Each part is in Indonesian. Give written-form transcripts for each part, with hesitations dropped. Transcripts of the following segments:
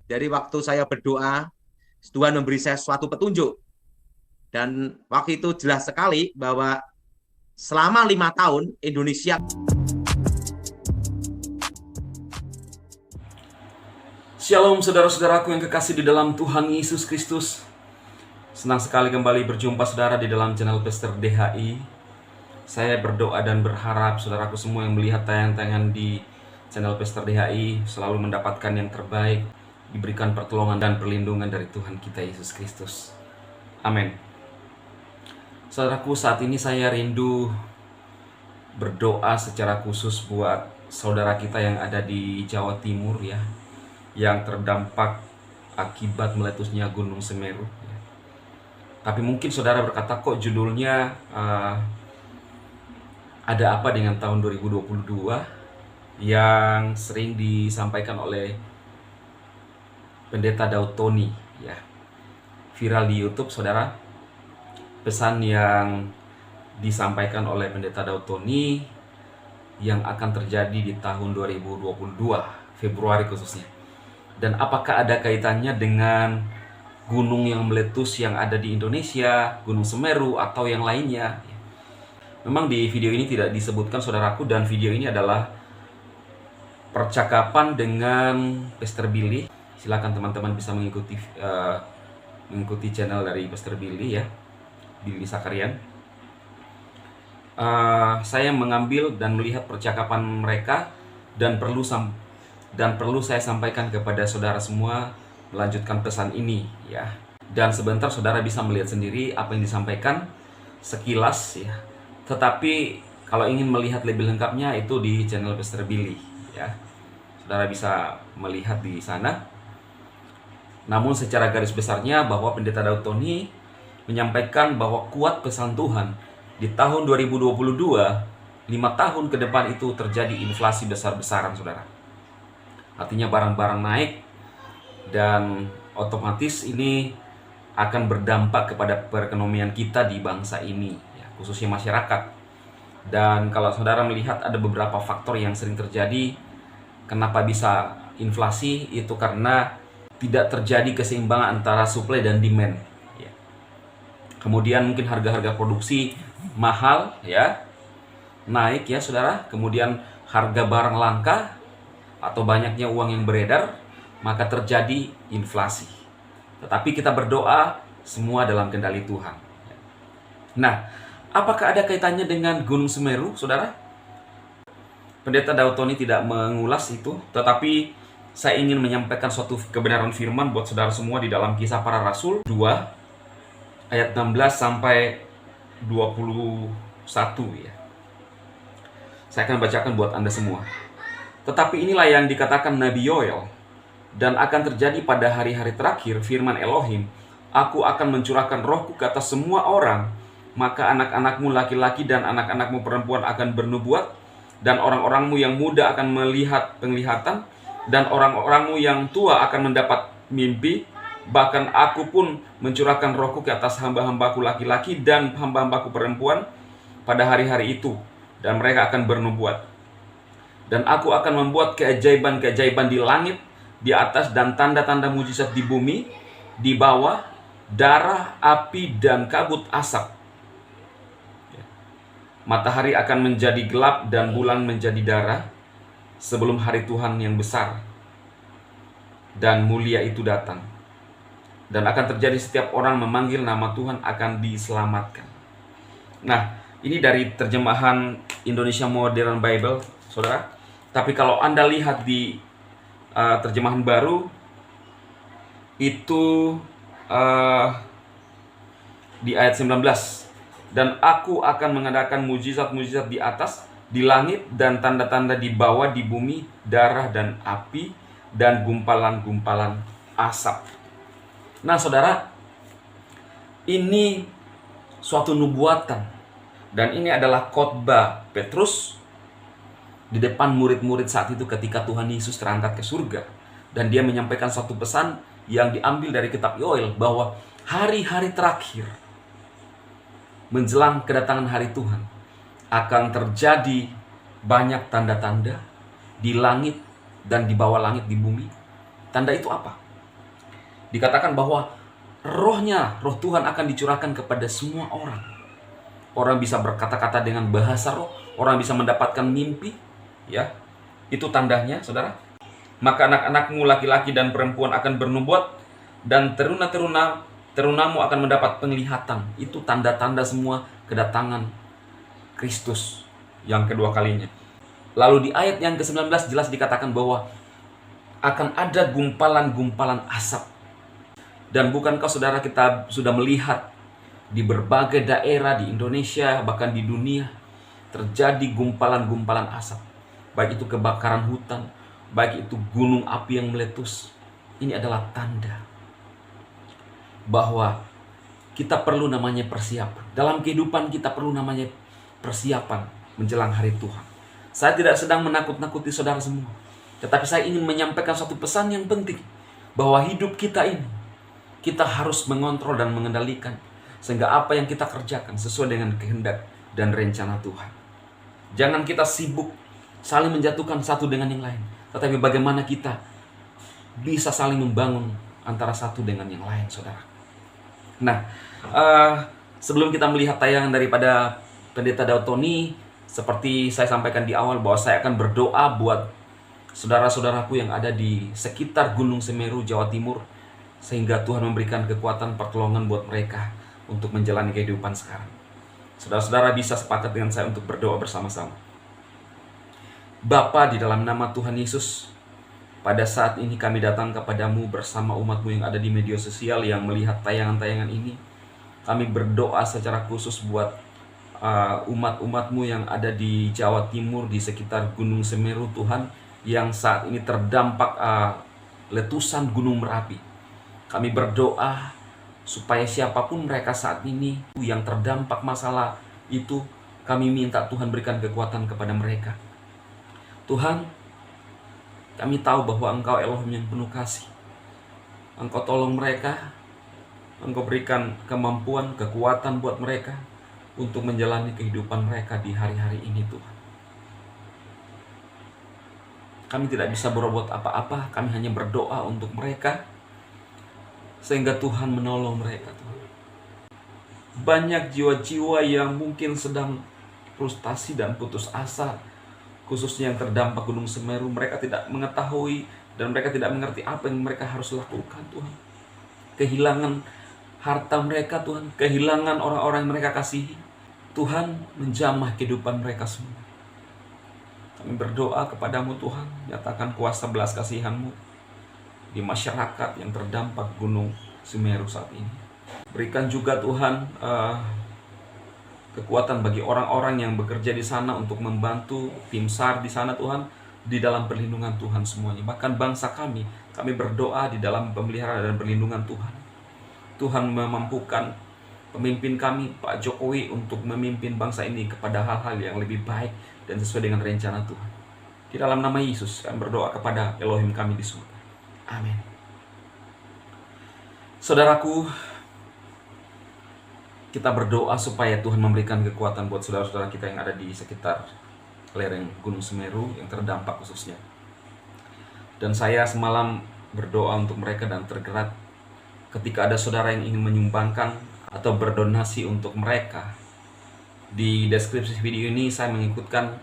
Dari waktu saya berdoa, Tuhan memberi saya suatu petunjuk. Dan waktu itu jelas sekali bahwa selama 5 tahun Indonesia. Shalom saudara-saudaraku yang kekasih di dalam Tuhan Yesus Kristus. Senang sekali kembali berjumpa saudara di dalam channel Pastor DHI. Saya berdoa dan berharap saudaraku semua yang melihat tayangan-tayangan di channel Pastor DHI selalu mendapatkan yang terbaik, diberikan pertolongan dan perlindungan dari Tuhan kita Yesus Kristus. Amin. Saudaraku, saat ini saya rindu berdoa secara khusus buat saudara kita yang ada di Jawa Timur ya, yang terdampak akibat meletusnya Gunung Semeru. Tapi mungkin saudara berkata, kok judulnya ada apa dengan tahun 2022 yang sering disampaikan oleh Pendeta Daud Tony ya. Viral di YouTube saudara, pesan yang disampaikan oleh Pendeta Daud Tony yang akan terjadi di tahun 2022 Februari khususnya. Dan apakah ada kaitannya dengan gunung yang meletus yang ada di Indonesia, Gunung Semeru atau yang lainnya? Memang di video ini tidak disebutkan saudaraku, dan video ini adalah percakapan dengan Pastor Billy. Silakan teman-teman bisa mengikuti channel dari Pastor Billy ya, Billy Sakarian. Saya mengambil dan melihat percakapan mereka dan perlu saya sampaikan kepada saudara semua melanjutkan pesan ini ya. Dan sebentar saudara bisa melihat sendiri apa yang disampaikan sekilas ya. Tetapi kalau ingin melihat lebih lengkapnya itu di channel Pastor Billy ya. Saudara bisa melihat di sana. Namun secara garis besarnya bahwa Pendeta Daud Tony menyampaikan bahwa kuat pesan Tuhan di tahun 2022, 5 tahun ke depan itu terjadi inflasi besar-besaran saudara. Artinya barang-barang naik dan otomatis ini akan berdampak kepada perekonomian kita di bangsa ini ya, khususnya masyarakat. Dan kalau saudara melihat ada beberapa faktor yang sering terjadi kenapa bisa inflasi, itu karena tidak terjadi keseimbangan antara supply dan demand ya. Kemudian mungkin harga-harga produksi mahal ya, naik ya saudara. Kemudian harga barang langka atau banyaknya uang yang beredar, maka terjadi inflasi. Tetapi kita berdoa semua dalam kendali Tuhan. Nah, apakah ada kaitannya dengan Gunung Semeru, saudara? Pendeta Daud Tony tidak mengulas itu, tetapi saya ingin menyampaikan suatu kebenaran firman buat saudara semua di dalam Kisah Para Rasul 2 ayat 16 sampai 21 ya. Saya akan bacakan buat Anda semua. Tetapi inilah yang dikatakan Nabi Yoel, dan akan terjadi pada hari-hari terakhir, firman Elohim, aku akan mencurahkan rohku ke atas semua orang, maka anak-anakmu laki-laki dan anak-anakmu perempuan akan bernubuat, dan orang-orangmu yang muda akan melihat penglihatan, dan orang-orangmu yang tua akan mendapat mimpi. Bahkan aku pun mencurahkan rohku ke atas hamba-hambaku laki-laki dan hamba-hambaku perempuan pada hari-hari itu, dan mereka akan bernubuat. Dan aku akan membuat keajaiban-keajaiban di langit, di atas, dan tanda-tanda mujizat di bumi, di bawah, darah, api, dan kabut asap. Matahari akan menjadi gelap dan bulan menjadi darah sebelum hari Tuhan yang besar dan mulia itu datang. Dan akan terjadi setiap orang memanggil nama Tuhan akan diselamatkan. Nah, ini dari terjemahan Indonesia Modern Bible, saudara. Tapi kalau Anda lihat di terjemahan baru, itu di ayat 19. Dan aku akan mengadakan mujizat-mujizat di atas, di langit, dan tanda-tanda di bawah, di bumi, darah dan api, dan gumpalan-gumpalan asap. Nah saudara, ini suatu nubuatan. Dan ini adalah khotbah Petrus di depan murid-murid saat itu ketika Tuhan Yesus terangkat ke surga. Dan dia menyampaikan satu pesan yang diambil dari kitab Yoel, bahwa hari-hari terakhir menjelang kedatangan hari Tuhan akan terjadi banyak tanda-tanda di langit dan di bawah langit, di bumi. Tanda itu apa? Dikatakan bahwa roh Tuhan akan dicurahkan kepada semua orang. Orang bisa berkata-kata dengan bahasa roh, orang bisa mendapatkan mimpi, ya. Itu tandanya, saudara. Maka anak-anakmu laki-laki dan perempuan akan bernubuat, dan terunamu akan mendapat penglihatan. Itu tanda-tanda semua kedatangan Kristus yang kedua kalinya. Lalu di ayat yang ke-19 jelas dikatakan bahwa akan ada gumpalan-gumpalan asap. Dan bukankah saudara kita sudah melihat di berbagai daerah di Indonesia, bahkan di dunia, terjadi gumpalan-gumpalan asap. Baik itu kebakaran hutan, baik itu gunung api yang meletus. Ini adalah tanda bahwa kita perlu namanya persiapan. Dalam kehidupan kita perlu namanya persiapan menjelang hari Tuhan. Saya tidak sedang menakut-nakuti saudara semua, tetapi saya ingin menyampaikan satu pesan yang penting, bahwa hidup kita ini, kita harus mengontrol dan mengendalikan, sehingga apa yang kita kerjakan sesuai dengan kehendak dan rencana Tuhan. Jangan kita sibuk saling menjatuhkan satu dengan yang lain, tetapi bagaimana kita bisa saling membangun antara satu dengan yang lain, saudara. Nah, sebelum kita melihat tayangan daripada Pendeta Daud Tony, seperti saya sampaikan di awal bahwa saya akan berdoa buat saudara-saudaraku yang ada di sekitar Gunung Semeru, Jawa Timur, sehingga Tuhan memberikan kekuatan pertolongan buat mereka untuk menjalani kehidupan sekarang. Saudara-saudara bisa sepakat dengan saya untuk berdoa bersama-sama. Bapa, di dalam nama Tuhan Yesus, pada saat ini kami datang kepadamu bersama umatmu yang ada di media sosial yang melihat tayangan-tayangan ini. Kami berdoa secara khusus buat umat-umatmu yang ada di Jawa Timur, di sekitar Gunung Semeru, Tuhan, yang saat ini terdampak letusan Gunung Merapi. Kami berdoa supaya siapapun mereka saat ini yang terdampak masalah itu, kami minta Tuhan berikan kekuatan kepada mereka. Tuhan, kami tahu bahwa Engkau Elohim yang penuh kasih. Engkau tolong mereka, Engkau berikan kemampuan, kekuatan buat mereka untuk menjalani kehidupan mereka di hari-hari ini, Tuhan. Kami tidak bisa berbuat apa-apa, kami hanya berdoa untuk mereka, sehingga Tuhan menolong mereka, Tuhan. Banyak jiwa-jiwa yang mungkin sedang frustasi dan putus asa, khususnya yang terdampak Gunung Semeru. Mereka tidak mengetahui dan mereka tidak mengerti apa yang mereka harus lakukan, Tuhan. Kehilangan harta mereka, Tuhan. Kehilangan orang-orang yang mereka kasihi. Tuhan menjamah kehidupan mereka semua. Kami berdoa kepadamu, Tuhan. Nyatakan kuasa belas kasihan-mu di masyarakat yang terdampak Gunung Semeru saat ini. Berikan juga, Tuhan, kekuatan bagi orang-orang yang bekerja di sana untuk membantu tim SAR di sana, Tuhan, di dalam perlindungan Tuhan semuanya. Bahkan bangsa kami berdoa di dalam pemeliharaan dan perlindungan Tuhan. Tuhan memampukan pemimpin kami, Pak Jokowi, untuk memimpin bangsa ini kepada hal-hal yang lebih baik dan sesuai dengan rencana Tuhan. Di dalam nama Yesus, kami berdoa kepada Elohim kami di surga. Amin. Saudaraku, kita berdoa supaya Tuhan memberikan kekuatan buat saudara-saudara kita yang ada di sekitar lereng Gunung Semeru yang terdampak khususnya. Dan saya semalam berdoa untuk mereka dan tergerak ketika ada saudara yang ingin menyumbangkan atau berdonasi untuk mereka. Di deskripsi video ini saya mengikutkan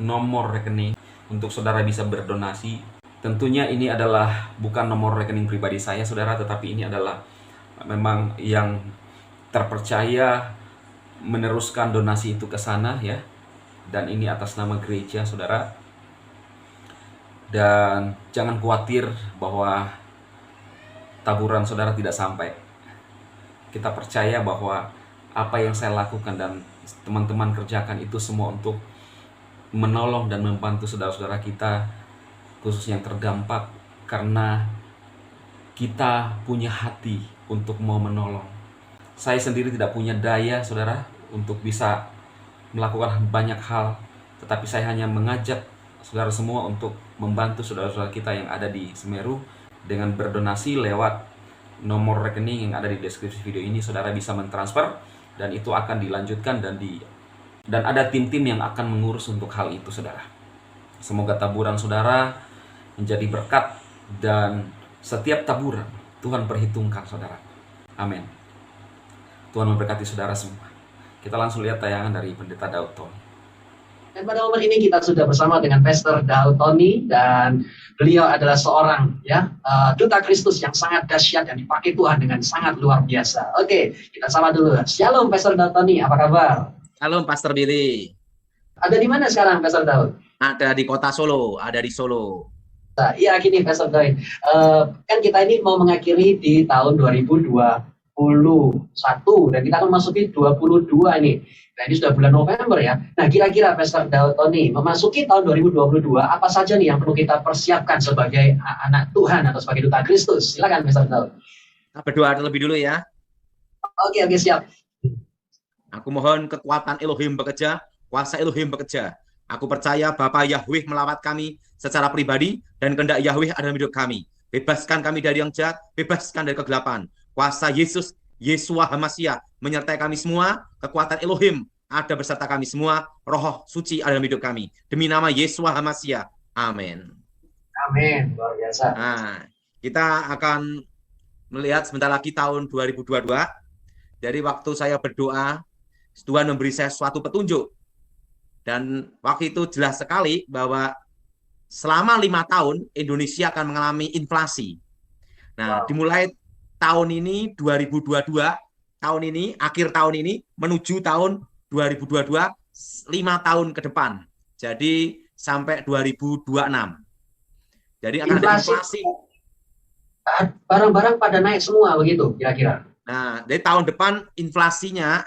nomor rekening untuk saudara bisa berdonasi. Tentunya ini adalah bukan nomor rekening pribadi saya, saudara, tetapi ini adalah memang yang terpercaya meneruskan donasi itu ke sana, ya. Dan ini atas nama gereja, saudara. Dan jangan khawatir bahwa taburan saudara tidak sampai. Kita percaya bahwa apa yang saya lakukan dan teman-teman kerjakan itu semua untuk menolong dan membantu saudara-saudara kita, khususnya yang terdampak, karena kita punya hati untuk mau menolong. Saya sendiri tidak punya daya, saudara, untuk bisa melakukan banyak hal, tetapi saya hanya mengajak saudara semua untuk membantu saudara-saudara kita yang ada di Semeru dengan berdonasi lewat nomor rekening yang ada di deskripsi video ini. Saudara bisa mentransfer dan itu akan dilanjutkan dan ada tim-tim yang akan mengurus untuk hal itu, saudara. Semoga taburan saudara menjadi berkat dan setiap taburan Tuhan perhitungkan saudara. Amin. Tuhan memberkati saudara semua. Kita langsung lihat tayangan dari Pendeta Daud Tony. Dan pada momen ini kita sudah bersama dengan Pastor Daud Tony, dan beliau adalah seorang duta Kristus yang sangat dahsyat yang dipakai Tuhan dengan sangat luar biasa. Oke, kita sama dulu. Shalom Pastor Daud Tony, apa kabar? Shalom Pastor Billy. Ada di mana sekarang Pastor Daud? Ada di kota Solo, ada di Solo. Iya gini Pastor Daud, kan kita ini mau mengakhiri di tahun 2021 dan kita akan memasuki 22 ini. Nah ini sudah bulan November ya. Nah kira-kira Pastor Daud Tony memasuki tahun 2022 apa saja nih yang perlu kita persiapkan sebagai anak Tuhan atau sebagai duta Kristus? Silakan Pastor Daud. Kita berdoa terlebih dulu ya. Oke siap. Aku mohon kekuatan Elohim bekerja, kuasa Elohim bekerja. Aku percaya Bapa Yahweh melawat kami secara pribadi dan kehendak Yahweh ada dalam hidup kami. Bebaskan kami dari yang jahat, bebaskan dari kegelapan. Kuasa Yesus, Yeshua HaMashiach menyertai kami semua. Kekuatan Elohim ada beserta kami semua. Roh suci ada dalam hidup kami. Demi nama Yeshua HaMashiach. Amin. Amin. Luar biasa. Nah, kita akan melihat sebentar lagi tahun 2022. Dari waktu saya berdoa, Tuhan memberi saya suatu petunjuk. Dan waktu itu jelas sekali bahwa selama 5 tahun Indonesia akan mengalami inflasi. Nah, dimulai tahun ini 2022, tahun ini, akhir tahun ini menuju tahun 2022, 5 tahun ke depan. Jadi sampai 2026. Jadi akan ada inflasi. Barang-barang pada naik semua begitu kira-kira. Nah, dari tahun depan inflasinya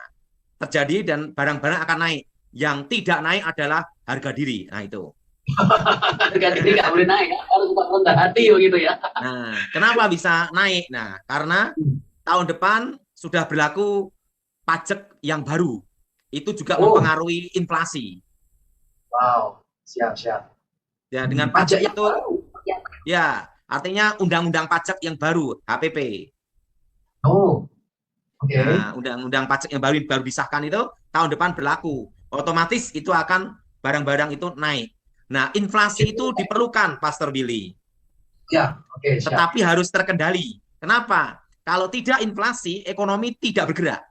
terjadi dan barang-barang akan naik. Yang tidak naik adalah harga diri. Nah, itu. Harga diri nggak boleh naik, harus tetap rendah hati begitu ya. Nah, kenapa bisa naik? Nah, karena tahun depan sudah berlaku pajak yang baru. Itu juga mempengaruhi inflasi. Wow, siap. Ya, dengan pajak itu, ya, artinya undang-undang pajak yang baru, HPP. Oh, oke. Nah, undang-undang pajak yang baru disahkan itu tahun depan berlaku. Otomatis itu akan barang-barang itu naik. Nah, inflasi itu diperlukan, Pastor Billy. Ya, oke. Tetapi harus terkendali. Kenapa? Kalau tidak inflasi, ekonomi tidak bergerak.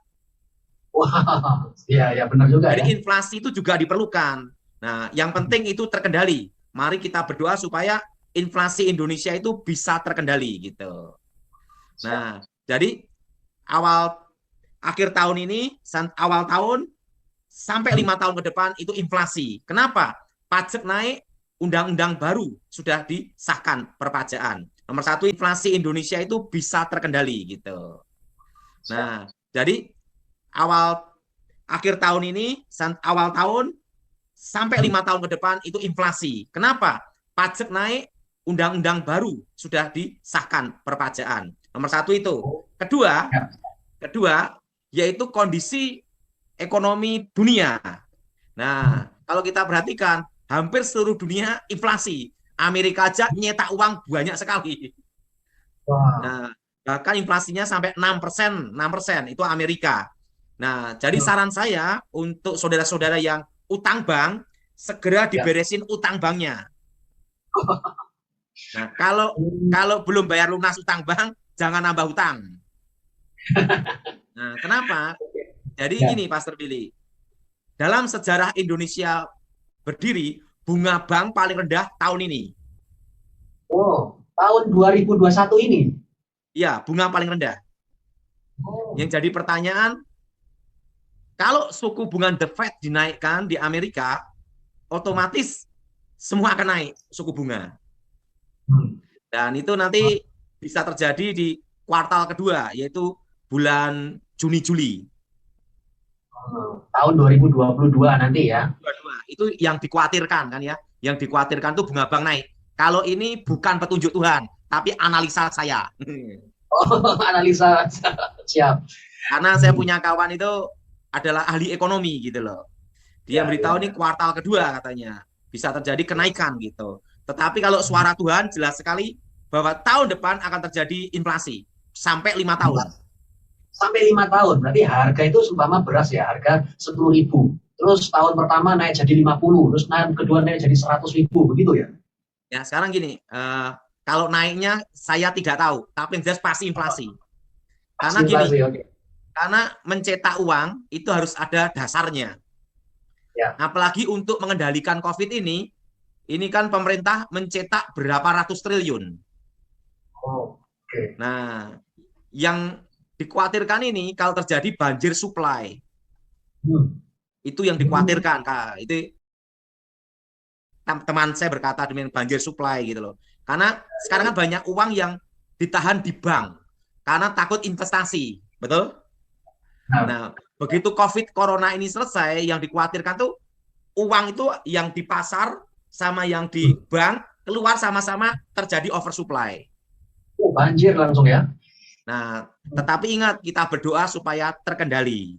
Wah, ya benar juga. Jadi inflasi itu juga diperlukan. Nah, yang penting itu terkendali. Mari kita berdoa supaya inflasi Indonesia itu bisa terkendali gitu. Nah, jadi akhir tahun ini, awal tahun sampai 5 tahun ke depan itu inflasi. Kenapa? Pajak naik, undang-undang baru sudah disahkan perpajakan. Nomor 1, inflasi Indonesia itu bisa terkendali gitu. Nah, jadi akhir tahun ini, awal tahun sampai 5 tahun ke depan itu inflasi. Kenapa? Pajak naik, undang-undang baru sudah disahkan perpajakan. Nomor 1 itu. Kedua, yaitu kondisi ekonomi dunia. Nah, kalau kita perhatikan, hampir seluruh dunia inflasi. Amerika aja nyetak uang banyak sekali. Nah, bahkan inflasinya sampai 6%, itu Amerika. Nah, jadi saran saya untuk saudara-saudara yang utang bank, segera diberesin utang banknya. Nah, kalau belum bayar lunas utang bank, jangan nambah utang. Nah, kenapa? Jadi gini, Pastor Billy. Dalam sejarah Indonesia berdiri, bunga bank paling rendah tahun ini. Oh, tahun 2021 ini? Iya, bunga paling rendah. Yang jadi pertanyaan, kalau suku bunga The Fed dinaikkan di Amerika, otomatis semua akan naik suku bunga. Dan itu nanti bisa terjadi di kuartal kedua, yaitu bulan Juni-Juli. Tahun 2022 nanti ya. Itu yang dikhawatirkan kan ya. Yang dikhawatirkan itu bunga bank naik. Kalau ini bukan petunjuk Tuhan, tapi analisa saya. Oh, analisa. Siap. Karena saya punya kawan itu adalah ahli ekonomi gitu loh. Dia beritahu ini kuartal kedua katanya. Bisa terjadi kenaikan gitu. Tetapi kalau suara Tuhan jelas sekali bahwa tahun depan akan terjadi inflasi. Sampai 5 tahun. Sampai 5 tahun, berarti harga itu seumpama beras ya, harga 10.000. Terus tahun pertama naik jadi 50, terus tahun kedua naik jadi 100.000, begitu ya? Ya, sekarang gini, Kalau naiknya saya tidak tahu, tapi yang jelas pasti inflasi. Karena Pasti gini, inflasi, oke. karena mencetak uang itu harus ada dasarnya. Ya. Apalagi untuk mengendalikan COVID ini kan pemerintah mencetak berapa ratus triliun. Oh, oke. Nah, yang dikhawatirkan ini kalau terjadi banjir supply, itu yang dikhawatirkan, Kak. Itu teman saya berkata dengan banjir supply gitu loh. Karena sekarang kan banyak uang yang ditahan di bank karena takut investasi, betul? Nah, begitu COVID Corona ini selesai, yang dikhawatirkan tuh uang itu yang di pasar sama yang di bank keluar sama-sama terjadi oversupply. Oh, banjir langsung ya. Nah, tetapi ingat kita berdoa supaya terkendali.